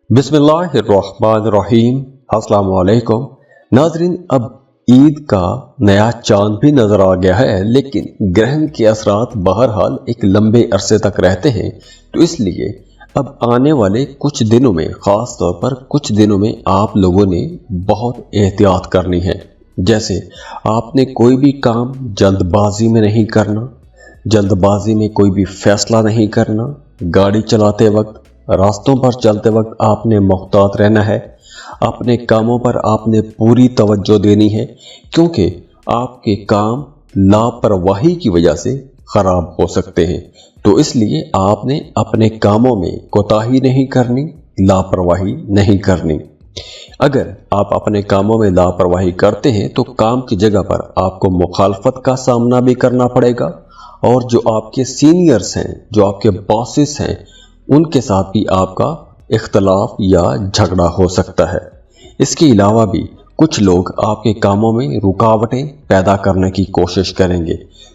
बिस्मिल्लाहिर्रहमानिर्रहीम। अस्सलाम वालेकुम नाजरीन, अब ईद का नया चांद भी नजर आ गया है, लेकिन ग्रहण के असरात बहरहाल एक लंबे अरसे तक रहते हैं। तो इसलिए अब आने वाले कुछ दिनों में, खास तौर पर कुछ दिनों में, आप लोगों ने बहुत एहतियात करनी है। जैसे आपने कोई भी काम जल्दबाजी में नहीं करना, जल्दबाजी में कोई भी फैसला नहीं करना। गाड़ी चलाते वक्त, रास्तों पर चलते वक्त आपने मुहतात रहना है। अपने कामों पर आपने पूरी तवज्जो देनी है, क्योंकि आपके काम लापरवाही की वजह से खराब हो सकते हैं। तो इसलिए आपने अपने कामों में कोताही नहीं करनी, लापरवाही नहीं करनी। अगर आप अपने कामों में लापरवाही करते हैं तो काम की जगह पर आपको मुखालफत का सामना भी करना पड़ेगा, और जो आपके सीनियर्स हैं, जो आपके बॉसेस हैं, उनके साथ भी आपका इख्तलाफ या झगड़ा हो सकता है। इसके अलावा भी कुछ लोग आपके कामों में रुकावटें पैदा करने की कोशिश करेंगे।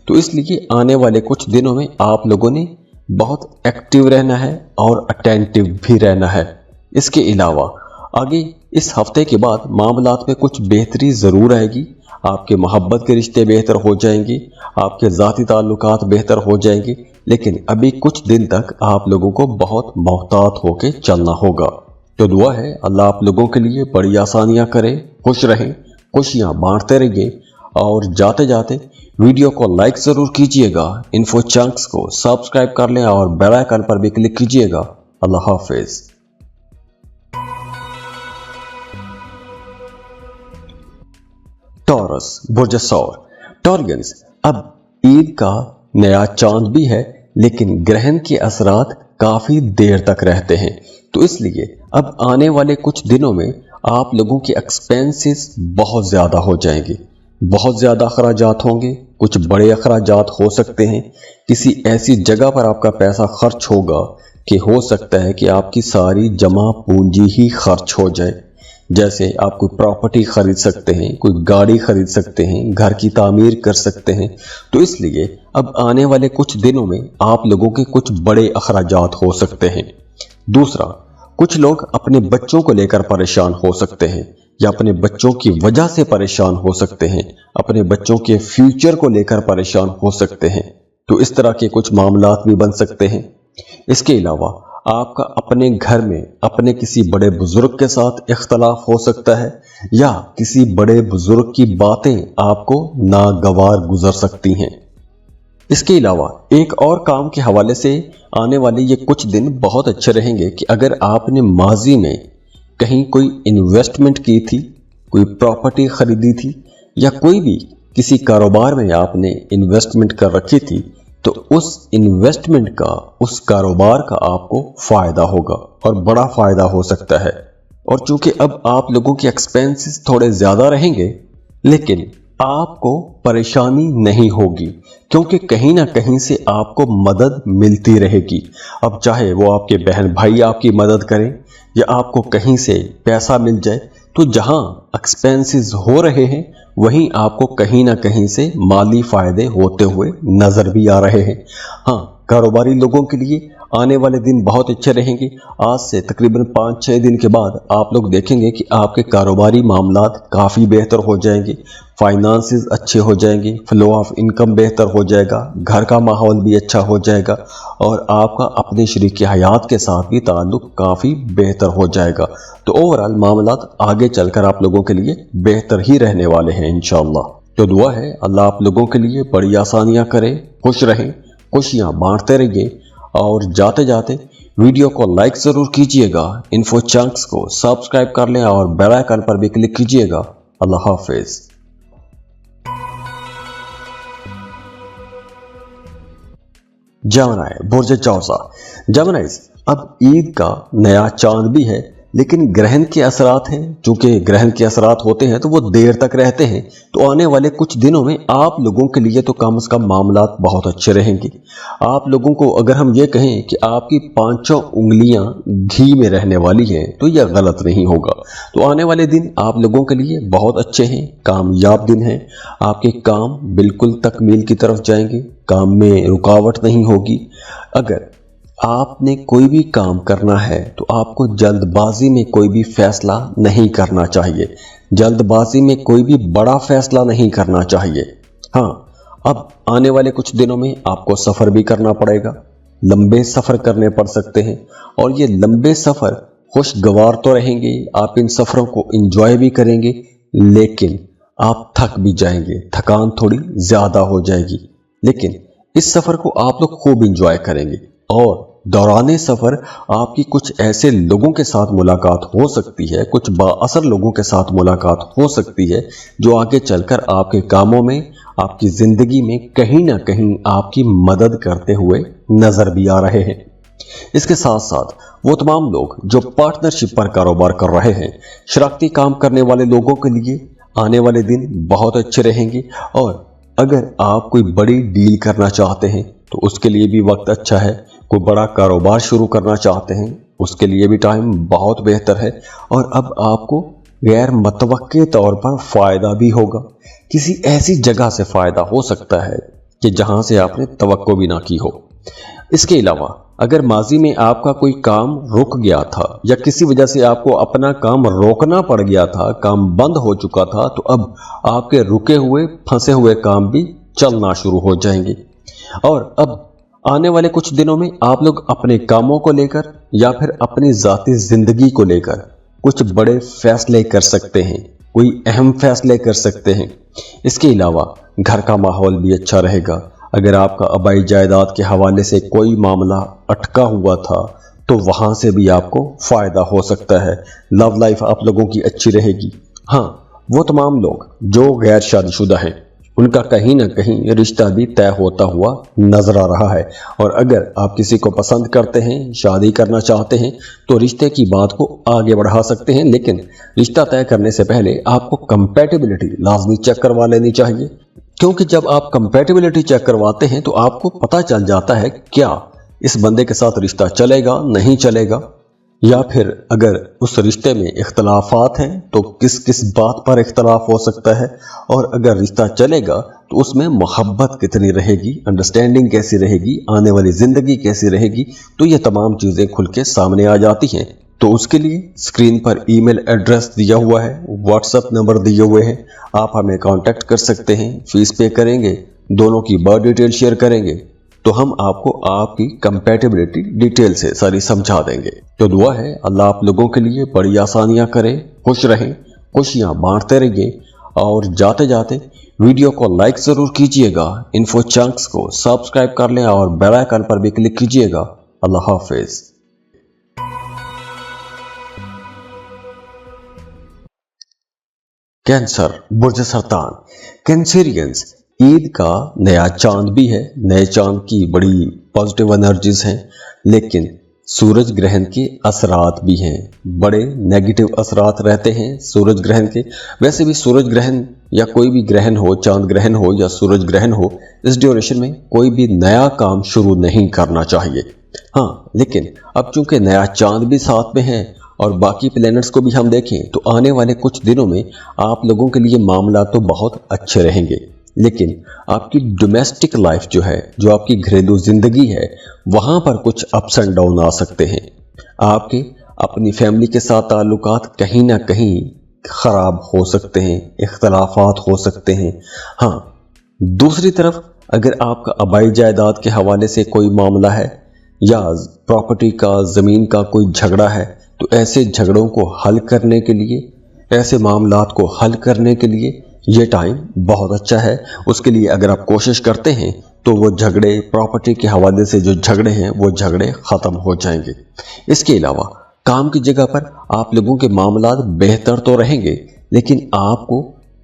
तो इसलिए आने वाले कुछ दिनों में आप लोगों ने बहुत एक्टिव रहना है और अटेंटिव भी रहना है। इसके अलावा आगे इस हफ्ते के बाद मामलात में कुछ बेहतरी ज़रूर आएगी। आपके मोहब्बत के रिश्ते बेहतर हो जाएंगे, आपके ज़ाती ताल्लुकात बेहतर हो जाएंगे, लेकिन अभी कुछ दिन तक आप लोगों को बहुत मोहतात होकर चलना होगा। तो दुआ है अल्लाह आप लोगों के लिए बड़ी आसानियां करे, खुश रहें, खुशियां बांटते रहिए। और जाते जाते वीडियो को लाइक ज़रूर कीजिएगा, इन्फो चंक्स को सब्सक्राइब कर लें और बेल आइकन पर भी क्लिक कीजिएगा। अल्लाह हाफिज़। टॉरस, बुर्ज सौर। टॉरियंस, अब ईद का नया चांद भी है, लेकिन ग्रहण के असरात काफी देर तक रहते हैं। तो इसलिए अब आने वाले कुछ दिनों में आप लोगों के एक्सपेंसेस बहुत ज्यादा हो जाएंगे, बहुत ज्यादा अखराजात होंगे। कुछ बड़े अखराजात हो सकते हैं। किसी ऐसी जगह पर आपका पैसा खर्च होगा कि हो सकता है कि आपकी सारी जमा पूंजी ही खर्च हो जाए। जैसे आप कोई प्रॉपर्टी खरीद सकते हैं, कोई गाड़ी खरीद सकते हैं, घर की तामीर कर सकते हैं। तो इसलिए अब आने वाले कुछ दिनों में आप लोगों के कुछ बड़े अखराजात हो सकते हैं। दूसरा, कुछ लोग अपने बच्चों को लेकर परेशान हो सकते हैं, या अपने बच्चों की वजह से परेशान हो सकते हैं, अपने बच्चों के फ्यूचर को लेकर परेशान हो सकते हैं। तो इस तरह के कुछ मामलात भी बन सकते हैं। इसके अलावा आपका अपने घर में अपने किसी बड़े बुजुर्ग के साथ इख्तलाफ हो सकता है, या किसी बड़े बुजुर्ग की बातें आपको नागवार गुजर सकती हैं। इसके अलावा एक और काम के हवाले से आने वाले ये कुछ दिन बहुत अच्छे रहेंगे कि अगर आपने माजी में कहीं कोई इन्वेस्टमेंट की थी, कोई प्रॉपर्टी खरीदी थी, या कोई भी किसी कारोबार में आपने इन्वेस्टमेंट कर रखी थी, तो उस इन्वेस्टमेंट का, उस कारोबार का आपको फायदा होगा, और बड़ा फायदा हो सकता है। और चूंकि अब आप लोगों के एक्सपेंसेस थोड़े ज्यादा रहेंगे, लेकिन आपको परेशानी नहीं होगी, क्योंकि कहीं ना कहीं से आपको मदद मिलती रहेगी। अब चाहे वो आपके बहन भाई आपकी मदद करें, या आपको कहीं से पैसा मिल जाए, तो जहां एक्सपेंसेस हो रहे हैं वहीं आपको कहीं ना कहीं से माली फायदे होते हुए नजर भी आ रहे हैं। हाँ, कारोबारी लोगों के लिए आने वाले दिन बहुत अच्छे रहेंगे। आज से तकरीबन 5-6 दिन के बाद आप लोग देखेंगे कि आपके कारोबारी मामलात काफ़ी बेहतर हो जाएंगे, फाइनेंसेस अच्छे हो जाएंगे, फ्लो ऑफ इनकम बेहतर हो जाएगा, घर का माहौल भी अच्छा हो जाएगा, और आपका अपने शरीक हयात के साथ भी ताल्लुक काफ़ी बेहतर हो जाएगा। तो ओवरऑल मामलात आगे चलकर आप लोगों के लिए बेहतर ही रहने वाले हैं इंशाअल्लाह। तो दुआ है अल्लाह आप लोगों के लिए बड़ी आसानियाँ करे, खुश रहें, खुशियाँ बांटते रहिए। और जाते जाते वीडियो को लाइक ज़रूर कीजिएगा, इन्फो चंक्स को सब्सक्राइब कर लें और बेल आइकन पर भी क्लिक कीजिएगा। अल्लाह हाफिज़। जमनाय, बुर्ज जौज़ा। जमनाइज, अब ईद का नया चांद भी है, लेकिन ग्रहण के असरात हैं। चूंकि ग्रहण के असरात होते हैं तो वो देर तक रहते हैं। तो आने वाले कुछ दिनों में आप लोगों के लिए तो कम से कम मामलात बहुत अच्छे रहेंगे। आप लोगों को अगर हम ये कहें कि आपकी 5 उंगलियां घी में रहने वाली हैं, तो यह गलत नहीं होगा। तो आने वाले दिन आप लोगों के लिए बहुत अच्छे हैं, कामयाब दिन हैं। आपके काम बिल्कुल तकमील की तरफ जाएंगे, काम में रुकावट नहीं होगी। अगर آپ نے کوئی بھی کام کرنا ہے تو آپ کو جلد بازی میں کوئی بھی فیصلہ نہیں کرنا چاہیے، جلد بازی میں کوئی بھی بڑا فیصلہ نہیں کرنا چاہیے۔ ہاں، اب آنے والے کچھ دنوں میں آپ کو سفر بھی کرنا پڑے گا، لمبے سفر کرنے پڑ سکتے ہیں، اور یہ لمبے سفر خوشگوار تو رہیں گے، آپ ان سفروں کو انجوائے بھی کریں گے، لیکن آپ تھک بھی جائیں گے، تھکان تھوڑی زیادہ ہو جائے گی۔ لیکن اس سفر کو آپ لوگ خوب انجوائے کریں گے، اور دوران سفر آپ کی کچھ ایسے لوگوں کے ساتھ ملاقات ہو سکتی ہے، کچھ با اثر لوگوں کے ساتھ ملاقات ہو سکتی ہے، جو آگے چل کر آپ کے کاموں میں، آپ کی زندگی میں کہیں نہ کہیں آپ کی مدد کرتے ہوئے نظر بھی آ رہے ہیں۔ اس کے ساتھ ساتھ وہ تمام لوگ جو پارٹنرشپ پر کاروبار کر رہے ہیں، شراکتی کام کرنے والے لوگوں کے لیے آنے والے دن بہت اچھے رہیں گے، اور اگر آپ کوئی بڑی ڈیل کرنا چاہتے ہیں تو اس کے لیے بھی وقت اچھا ہے، کوئی بڑا کاروبار شروع کرنا چاہتے ہیں اس کے لیے بھی ٹائم بہت بہتر ہے، اور اب آپ کو غیر متوقع طور پر فائدہ بھی ہوگا، کسی ایسی جگہ سے فائدہ ہو سکتا ہے کہ جہاں سے آپ نے توقع بھی نہ کی ہو۔ اس کے علاوہ اگر ماضی میں آپ کا کوئی کام رک گیا تھا یا کسی وجہ سے آپ کو اپنا کام روکنا پڑ گیا تھا، کام بند ہو چکا تھا، تو اب آپ کے رکے ہوئے پھنسے ہوئے کام بھی چلنا شروع ہو جائیں گے، اور اب آنے والے کچھ دنوں میں آپ لوگ اپنے کاموں کو لے کر یا پھر اپنی ذاتی زندگی کو لے کر کچھ بڑے فیصلے کر سکتے ہیں، کوئی اہم فیصلے کر سکتے ہیں۔ اس کے علاوہ گھر کا ماحول بھی اچھا رہے گا۔ اگر آپ کا آبائی جائیداد کے حوالے سے کوئی معاملہ اٹکا ہوا تھا تو وہاں سے بھی آپ کو فائدہ ہو سکتا ہے، لو لائف آپ لوگوں کی اچھی رہے گی۔ ہاں، وہ تمام لوگ جو غیر شادی شدہ ہیں ان کا کہیں نہ کہیں رشتہ بھی طے ہوتا ہوا نظر آ رہا ہے، اور اگر آپ کسی کو پسند کرتے ہیں، شادی کرنا چاہتے ہیں تو رشتے کی بات کو آگے بڑھا سکتے ہیں، لیکن رشتہ طے کرنے سے پہلے آپ کو کمپیٹیبلٹی لازمی چیک کروا لینی چاہیے، کیونکہ جب آپ کمپیٹیبلٹی چیک کرواتے ہیں تو آپ کو پتہ چل جاتا ہے کیا اس بندے کے ساتھ رشتہ چلے گا، نہیں چلے گا، یا پھر اگر اس رشتے میں اختلافات ہیں تو کس کس بات پر اختلاف ہو سکتا ہے، اور اگر رشتہ چلے گا تو اس میں محبت کتنی رہے گی، انڈرسٹینڈنگ کیسی رہے گی، آنے والی زندگی کیسی رہے گی، تو یہ تمام چیزیں کھل کے سامنے آ جاتی ہیں۔ تو اس کے لیے اسکرین پر ای میل ایڈریس دیا ہوا ہے، واٹس ایپ نمبر دیے ہوئے ہیں، آپ ہمیں کانٹیکٹ کر سکتے ہیں، فیس پے کریں گے، دونوں کی برتھ ڈیٹیل شیئر کریں گے تو ہم آپ کو آپ کی کمپیٹیبلٹی ڈیٹیل سے ساری سمجھا دیں گے۔ تو دعا ہے اللہ آپ لوگوں کے لیے بڑی آسانیاں کرے، خوش رہیں، خوشیاں بانٹتے رہیے، اور جاتے جاتے ویڈیو کو لائک ضرور کیجئے گا، انفو چنکس کو سبسکرائب کر لیں اور بیل آئیکن پر بھی کلک کیجئے گا۔ اللہ حافظ۔ کینسر، برج سرطان، کینسیرینز، عید کا نیا چاند بھی ہے، نئے چاند کی بڑی پازیٹیو انرجیز ہیں، لیکن سورج گرہن کے اثرات بھی ہیں، بڑے نیگیٹو اثرات رہتے ہیں سورج گرہن کے۔ ویسے بھی سورج گرہن یا کوئی بھی گرہن ہو، چاند گرہن ہو یا سورج گرہن ہو، اس ڈیوریشن میں کوئی بھی نیا کام شروع نہیں کرنا چاہیے۔ ہاں، لیکن اب چونکہ نیا چاند بھی ساتھ میں ہے اور باقی پلینٹس کو بھی ہم دیکھیں تو آنے والے کچھ دنوں میں آپ لوگوں کے لیے معاملات تو بہت اچھے رہیں گے، لیکن آپ کی ڈومیسٹک لائف جو ہے، جو آپ کی گھریلو زندگی ہے، وہاں پر کچھ اپس اینڈ ڈاؤن آ سکتے ہیں۔ آپ کے اپنی فیملی کے ساتھ تعلقات کہیں نہ کہیں خراب ہو سکتے ہیں، اختلافات ہو سکتے ہیں۔ ہاں، دوسری طرف اگر آپ کا آبائی جائیداد کے حوالے سے کوئی معاملہ ہے یا پراپرٹی کا، زمین کا کوئی جھگڑا ہے، تو ایسے جھگڑوں کو حل کرنے کے لیے، ایسے معاملات کو حل کرنے کے لیے یہ ٹائم بہت اچھا ہے۔ اس کے لیے اگر آپ کوشش کرتے ہیں تو وہ جھگڑے، پراپرٹی کے حوالے سے جو جھگڑے ہیں، وہ جھگڑے ختم ہو جائیں گے۔ اس کے علاوہ کام کی جگہ پر آپ لوگوں کے معاملات بہتر تو رہیں گے، لیکن آپ کو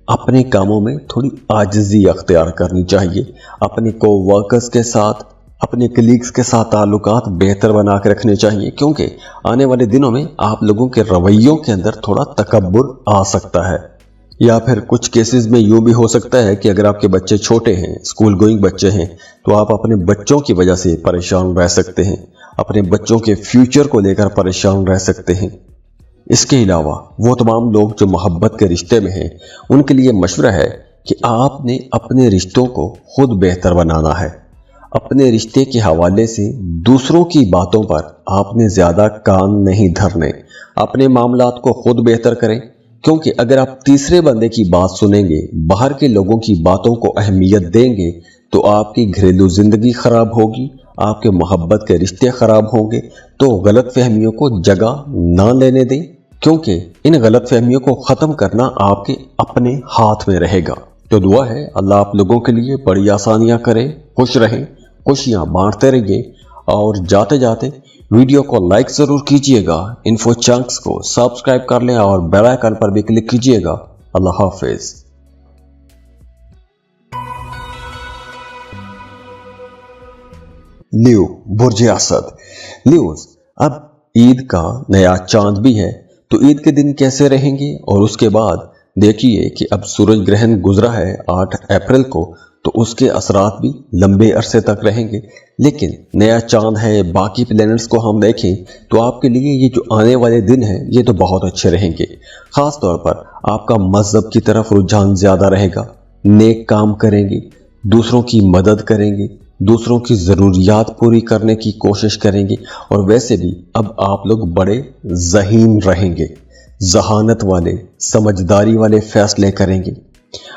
اپنے کاموں میں تھوڑی عاجزی اختیار کرنی چاہیے، اپنے کو ورکرز کے ساتھ، اپنے کلیگز کے ساتھ تعلقات بہتر بنا کے رکھنے چاہیے، کیونکہ آنے والے دنوں میں آپ لوگوں کے رویوں کے اندر تھوڑا تکبر آ سکتا ہے، یا پھر کچھ کیسز میں یوں بھی ہو سکتا ہے کہ اگر آپ کے بچے چھوٹے ہیں، اسکول گوئنگ بچے ہیں، تو آپ اپنے بچوں کی وجہ سے پریشان رہ سکتے ہیں، اپنے بچوں کے فیوچر کو لے کر پریشان رہ سکتے ہیں۔ اس کے علاوہ وہ تمام لوگ جو محبت کے رشتے میں ہیں، ان کے لیے مشورہ ہے کہ آپ نے اپنے رشتوں کو خود بہتر بنانا ہے، अपने रिश्ते के हवाले से दूसरों की बातों पर आपने ज्यादा कान नहीं धरने। अपने मामलात को खुद बेहतर करें, क्योंकि अगर आप तीसरे बंदे की बात सुनेंगे, बाहर के लोगों की बातों को अहमियत देंगे, तो आपकी घरेलू जिंदगी खराब होगी, आपके मोहब्बत के रिश्ते खराब होंगे। तो गलत फहमियों को जगह ना लेने दें, क्योंकि इन गलत फहमियों को ख़त्म करना आपके अपने हाथ में रहेगा। तो दुआ है अल्लाह आप लोगों के लिए बड़ी आसानियां करे, खुश रहें, खुशियां बांटते रहिए। और जाते जाते वीडियो को लाइक ज़रूर कीजिएगा, इन्फो चंक्स को सब्सक्राइब कर लें और बेल आइकन पर भी क्लिक कीजिएगा। अल्लाह हाफिज़। लियो बुर्ज असद। लियोस, अब ईद का नया चांद भी है, तो ईद के दिन कैसे रहेंगे? और उसके बाद देखिए कि अब सूरज ग्रहण गुजरा है 8 अप्रैल को, तो उसके असरात भी लंबे अरसे तक रहेंगे। लेकिन नया चांद है, बाकी प्लैनेट्स को हम देखें तो आपके लिए ये जो आने वाले दिन हैं ये तो बहुत अच्छे रहेंगे। ख़ास तौर पर आपका मज़हब की तरफ रुझान ज़्यादा रहेगा, नेक काम करेंगे, दूसरों की मदद करेंगे, दूसरों की ज़रूरियात पूरी करने की कोशिश करेंगे। और वैसे भी अब आप लोग बड़े ज़हीन रहेंगे, जहानत वाले, समझदारी वाले फैसले करेंगे।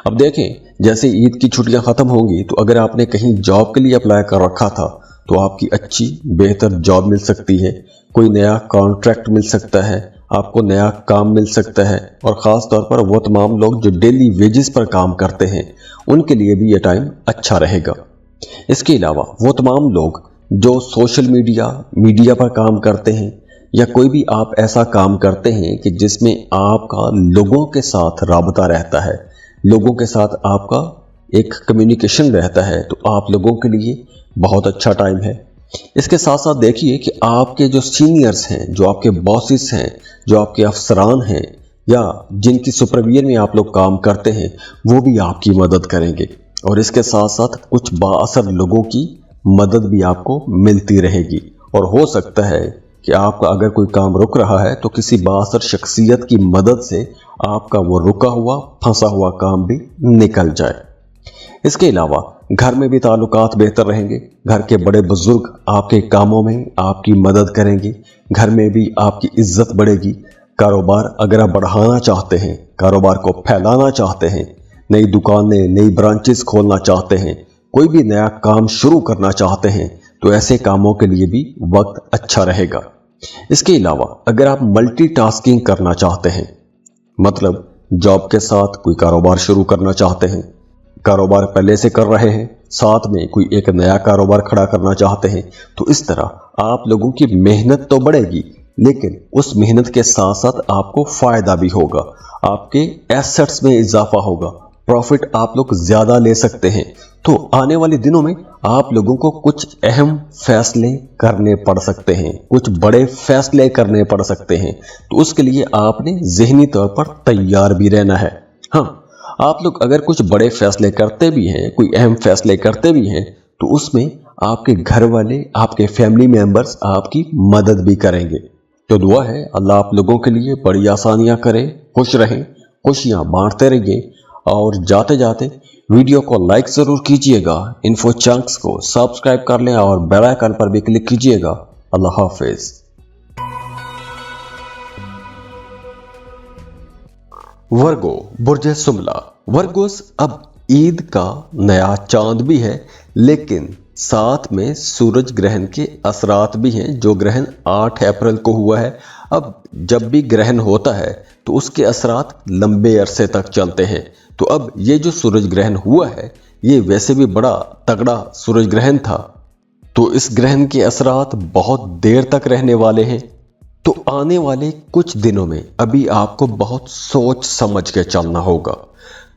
अब देखें, जैसे ईद की छुट्टियां ख़त्म होंगी तो अगर आपने कहीं जॉब के लिए अप्लाई कर रखा था तो आपकी अच्छी बेहतर जॉब मिल सकती है, कोई नया कॉन्ट्रैक्ट मिल सकता है, आपको नया काम मिल सकता है। और ख़ास तौर पर वो तमाम लोग जो डेली वेजेस पर काम करते हैं उनके लिए भी ये टाइम अच्छा रहेगा। इसके अलावा वो तमाम लोग जो सोशल मीडिया पर काम करते हैं, या कोई भी आप ऐसा काम करते हैं कि जिसमें आपका लोगों के साथ राबता रहता है, लोगों के साथ आपका एक कम्युनिकेशन रहता है, तो आप लोगों के लिए बहुत अच्छा टाइम है। इसके साथ साथ देखिए कि आपके जो सीनियर्स हैं, जो आपके बॉसेस हैं, जो आपके अफसरान हैं, या जिनकी सुपरविजन में आप लोग काम करते हैं, वो भी आपकी मदद करेंगे। और इसके साथ साथ कुछ बाअसर लोगों की मदद भी आपको मिलती रहेगी। और हो सकता है कि आपका अगर कोई काम रुक रहा है तो किसी बाअसर शख्सियत की मदद से आपका वो रुका हुआ, फंसा हुआ काम भी निकल जाए। इसके अलावा घर में भी ताल्लुकात बेहतर रहेंगे, घर के बड़े बुजुर्ग आपके कामों में आपकी मदद करेंगे, घर में भी आपकी इज्जत बढ़ेगी। कारोबार अगर आप बढ़ाना चाहते हैं, कारोबार को फैलाना चाहते हैं, नई दुकानें, नई ब्रांचेस खोलना चाहते हैं, कोई भी नया काम शुरू करना चाहते हैं, तो ऐसे कामों के लिए भी वक्त अच्छा रहेगा। इसके अलावा अगर आप मल्टीटास्किंग करना चाहते हैं, मतलब जॉब के साथ कोई कारोबार शुरू करना चाहते हैं, कारोबार पहले से कर रहे हैं, साथ में कोई एक नया कारोबार खड़ा करना चाहते हैं, तो इस तरह आप लोगों की मेहनत तो बढ़ेगी, लेकिन उस मेहनत के साथ साथ आपको फायदा भी होगा, आपके एसेट्स में इजाफा होगा, प्रॉफिट आप लोग ज्यादा ले सकते हैं। तो आने वाले दिनों में आप लोगों को कुछ अहम फैसले करने पड़ सकते हैं, कुछ बड़े फैसले करने पड़ सकते हैं। तो उसके लिए आपने ज़हनी तौर पर तैयार भी रहना है। हाँ, आप लोग अगर कुछ बड़े फैसले करते भी हैं, कोई अहम फैसले करते भी हैं, तो उसमें आपके घर वाले, आपके फैमिली मेंबर्स आपकी मदद भी करेंगे। तो दुआ है अल्लाह आप लोगों के लिए बड़ी आसानियां करे, खुश रहें, खुशियां बांटते रहिए। और जाते जाते वीडियो को लाइक ज़रूर कीजिएगा, इन्फो चंक्स को सब्सक्राइब कर लें और बेल आइकन पर भी क्लिक कीजिएगा। अल्लाह हाफिज़। वर्गो बुर्ज सुमला। वर्गोस, अब ईद का नया चांद भी है, लेकिन साथ में सूरज ग्रहण के असरात भी हैं, जो ग्रहण 8 अप्रैल को हुआ है। अब जब भी ग्रहण होता है तो उसके असरात लंबे अरसे तक चलते हैं। तो अब ये जो सूरज ग्रहण हुआ है, ये वैसे भी बड़ा तगड़ा सूरज ग्रहण था, तो इस ग्रहण के असरात बहुत देर तक रहने वाले हैं। तो आने वाले कुछ दिनों में अभी आपको बहुत सोच समझ के चलना होगा।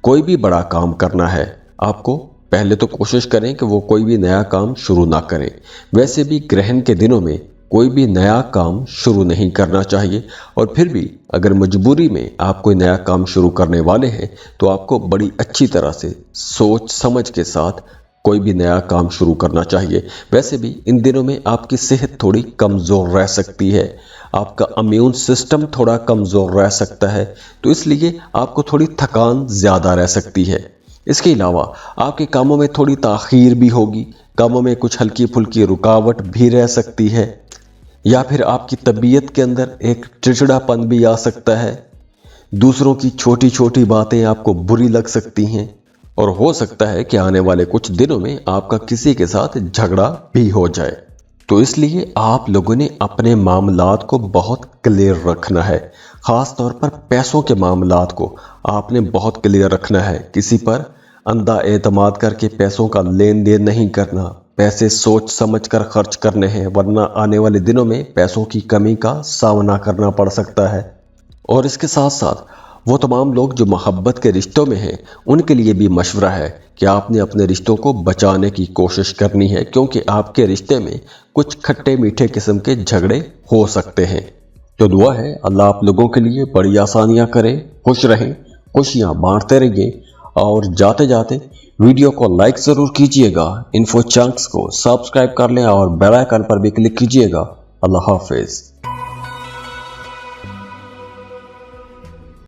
कोई भी बड़ा काम करना है, आपको पहले तो कोशिश करें कि वो कोई भी नया काम शुरू ना करें। वैसे भी ग्रहण के दिनों में कोई भी नया काम शुरू नहीं करना चाहिए, और फिर भी अगर मजबूरी में आप कोई नया काम शुरू करने वाले हैं तो आपको बड़ी अच्छी तरह से सोच समझ के साथ कोई भी नया काम शुरू करना चाहिए। वैसे भी इन दिनों में आपकी सेहत थोड़ी कमज़ोर रह सकती है, आपका इम्यून सिस्टम थोड़ा कमज़ोर रह सकता है, तो इसलिए आपको थोड़ी थकान ज़्यादा रह सकती है। इसके अलावा आपके कामों में थोड़ी ताखीर भी होगी, कामों में कुछ हल्की फुल्की रुकावट भी रह सकती है, या फिर आपकी तबीयत के अंदर एक चिड़चिड़ापन भी आ सकता है। दूसरों की छोटी छोटी बातें आपको बुरी लग सकती हैं और हो सकता है कि आने वाले कुछ दिनों में आपका किसी के साथ झगड़ा भी हो जाए। तो इसलिए आप लोगों ने अपने मामलात को बहुत क्लियर रखना है। ख़ास तौर पर पैसों के मामलात को आपने बहुत क्लियर रखना है। किसी पर अंधा एतमाद करके पैसों का लेन देन नहीं करना। पैसे सोच समझ कर खर्च करने हैं, वरना आने वाले दिनों में पैसों की कमी का सामना करना पड़ सकता है। और इसके साथ साथ वो तमाम लोग जो मोहब्बत के रिश्तों में हैं, उनके लिए भी मशवरा है कि आपने अपने रिश्तों को बचाने की कोशिश करनी है, क्योंकि आपके रिश्ते में कुछ खट्टे मीठे किस्म के झगड़े हो सकते हैं। तो दुआ है अल्लाह आप लोगों के लिए बड़ी आसानियां करे, खुश रहें, खुशियां बांटते रहिए। और जाते जाते वीडियो को लाइक ज़रूर कीजिएगा, इन्फो चंक्स को सब्सक्राइब कर लें और बेल आइकन पर भी क्लिक कीजिएगा। अल्लाह हाफिज़।